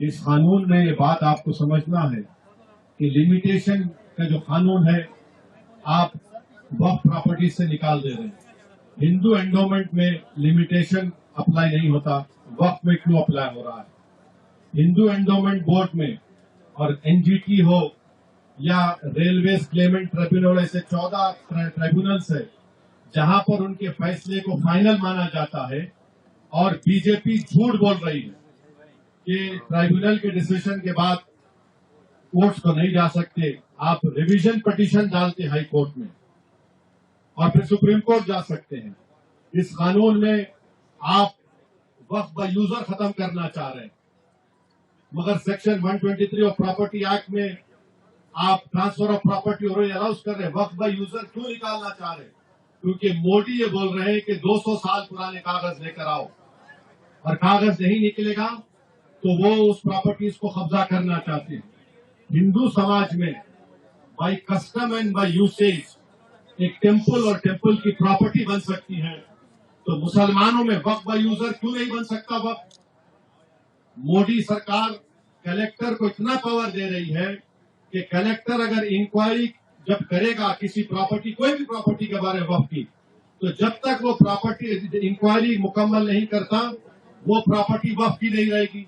इस कानून में ये बात आपको समझना है कि लिमिटेशन का जो कानून है आप वक्फ प्रॉपर्टी से निकाल दे रहे हैं। हिंदू एंडोमेंट में लिमिटेशन अप्लाई नहीं होता, वक्फ में क्यों अप्लाई हो रहा है? हिंदू एंडोमेंट बोर्ड में और एनजीटी हो या रेलवे क्लेमेंट ट्रिब्यूनल, ऐसे 14 ट्रिब्यूनल्स है जहां पर उनके फैसले को फाइनल माना जाता है और बीजेपी झूठ बोल रही है कि ट्राइब्यूनल के डिसीजन के बाद कोर्ट्स को नहीं जा सकते। आप रिवीजन पिटीशन डालते हाई कोर्ट में और फिर सुप्रीम कोर्ट जा सकते हैं। इस कानून में आप वक्फ बाय यूजर खत्म करना चाह रहे हैं, मगर सेक्शन 123 ऑफ प्रॉपर्टी एक्ट में आप ट्रांसफर ऑफ प्रॉपर्टी और अलाउस कर रहे हैं। वक्फ बाय यूजर क्यों निकालना चाह रहे हैं? क्योंकि मोदी ये बोल रहे हैं कि 200 साल पुराने कागज लेकर आओ, और कागज नहीं निकलेगा तो वो उस प्रॉपर्टीज को कब्जा करना चाहते हैं। हिंदू समाज में by custom and by usage एक टेम्पल और टेम्पल की प्रॉपर्टी बन सकती है, तो मुसलमानों में वक्फ बाय यूजर क्यों नहीं बन सकता वक्फ? मोदी सरकार कलेक्टर को इतना पावर दे रही है कि कलेक्टर अगर इंक्वायरी जब करेगा किसी प्रॉपर्टी, कोई भी प्रॉपर्टी के बारे में वक्फ की, तो जब तक वो प्रॉपर्टी इंक्वायरी मुकम्मल नहीं करता वो प्रॉपर्टी वक्फ की नहीं रहेगी।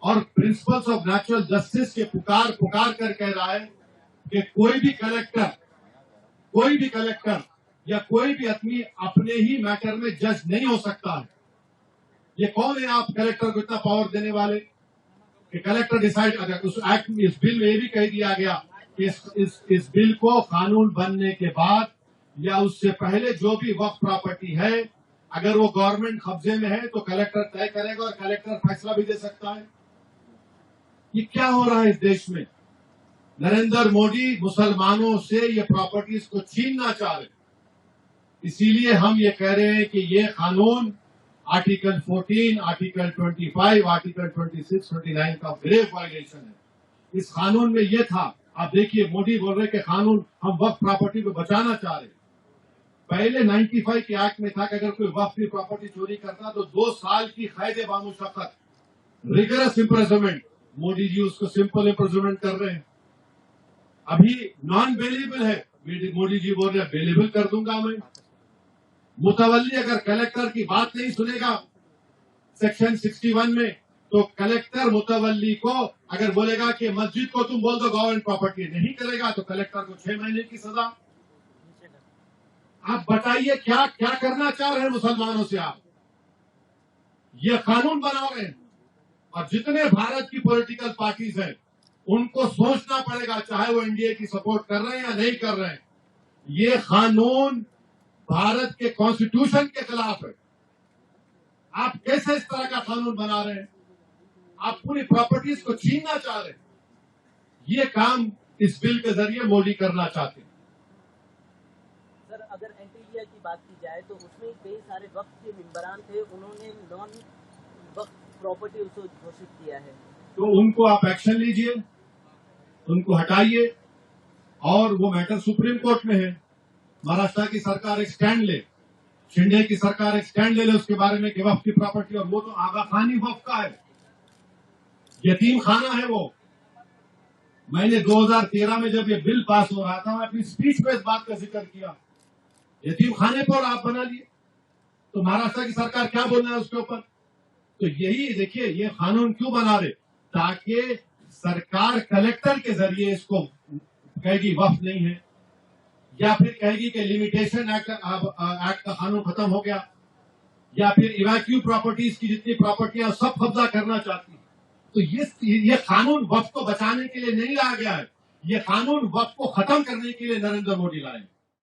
और प्रिंसिपल्स ऑफ नेचुरल जस्टिस के पुकार कर कह रहा है कि कोई भी कलेक्टर या कोई भी आदमी अपने ही मैटर में जज नहीं हो सकता है। ये कौन है आप कलेक्टर को इतना पावर देने वाले कि कलेक्टर डिसाइड? अगर उस एक्ट में, इस बिल में ये भी कह दिया गया कि इस बिल को कानून बनने के बाद या उससे पहले जो भी वक्फ प्रॉपर्टी है अगर वो गवर्नमेंट कब्जे में है तो कलेक्टर तय करेगा और कलेक्टर फैसला भी दे सकता है। ये क्या हो रहा है इस देश में? नरेंद्र मोदी मुसलमानों से ये प्रॉपर्टीज को छीनना चाह रहे, इसीलिए हम ये कह रहे हैं कि ये कानून आर्टिकल 14, आर्टिकल 25, आर्टिकल 26, 29 का ग्रेव वायलेशन है। इस कानून में ये था, आप देखिए मोदी बोल रहे कि कानून हम वक्फ प्रॉपर्टी को बचाना चाह रहे। पहले 95 के एक्ट में था कि अगर कोई वक्फ की प्रॉपर्टी चोरी करता तो 2 साल की कैद बामुशक्कत, रिगरस इम्प्रिजनमेंट। मोदी जी उसको सिंपल इम्प्रिजनमेंट कर रहे हैं। अभी नॉन बेलेबल है, मोदी जी बोल रहे हैं बेलेबल कर दूंगा मैं। मुतवल्ली अगर कलेक्टर की बात नहीं सुनेगा सेक्शन 61 में, तो कलेक्टर मुतवल्ली को अगर बोलेगा कि मस्जिद को तुम बोल दो गवर्नमेंट प्रॉपर्टी नहीं करेगा तो कलेक्टर को 6 महीने की सजा। आप बताइए क्या क्या करना चाह रहे हैं मुसलमानों से? आप ये कानून बना रहे हैं और जितने भारत की पॉलिटिकल पार्टीज हैं उनको सोचना पड़ेगा, चाहे वो एनडीए की सपोर्ट कर रहे हैं या नहीं कर रहे हैं, ये कानून भारत के कॉन्स्टिट्यूशन के खिलाफ है। आप कैसे इस तरह का कानून बना रहे हैं? आप पूरी प्रॉपर्टीज को छीनना चाह रहे हैं। ये काम इस बिल के जरिए मोदी करना चाहते हैं। सर, अगर एंटी की बात की जाए तो उसमें कई सारे वक्त के मेंबरान थे, उन्होंने नॉन वक्त प्रॉपर्टी उसको घोषित किया है, तो उनको आप एक्शन लीजिए, उनको हटाइए और वो मैटर सुप्रीम कोर्ट में है। महाराष्ट्र की सरकार एक स्टैंड ले, शिंदे की सरकार एक स्टैंड ले उसके बारे में कि वक्फ की प्रॉपर्टी, और वो तो आगा खानी वक्फ का है, यतीम खाना है वो। मैंने 2013 में जब ये बिल पास हो रहा था मैं अपनी स्पीच में इस बात का जिक्र किया, यतीम खाने पर आप बना लिए, तो महाराष्ट्र की सरकार क्या बोलना है उसके ऊपर? तो यही देखिए ये कानून क्यों बना रहे, ताकि सरकार कलेक्टर के जरिए इसको कहेगी वक्फ नहीं है, या फिर कहेगी कि लिमिटेशन एक्ट का कानून खत्म हो गया, या फिर इवैक्यू प्रॉपर्टीज की जितनी प्रॉपर्टियां सब कब्जा करना चाहती है। तो ये कानून वक्फ को बचाने के लिए नहीं लाया गया है, ये कानून वक्फ को खत्म करने के लिए नरेंद्र मोदी लाए।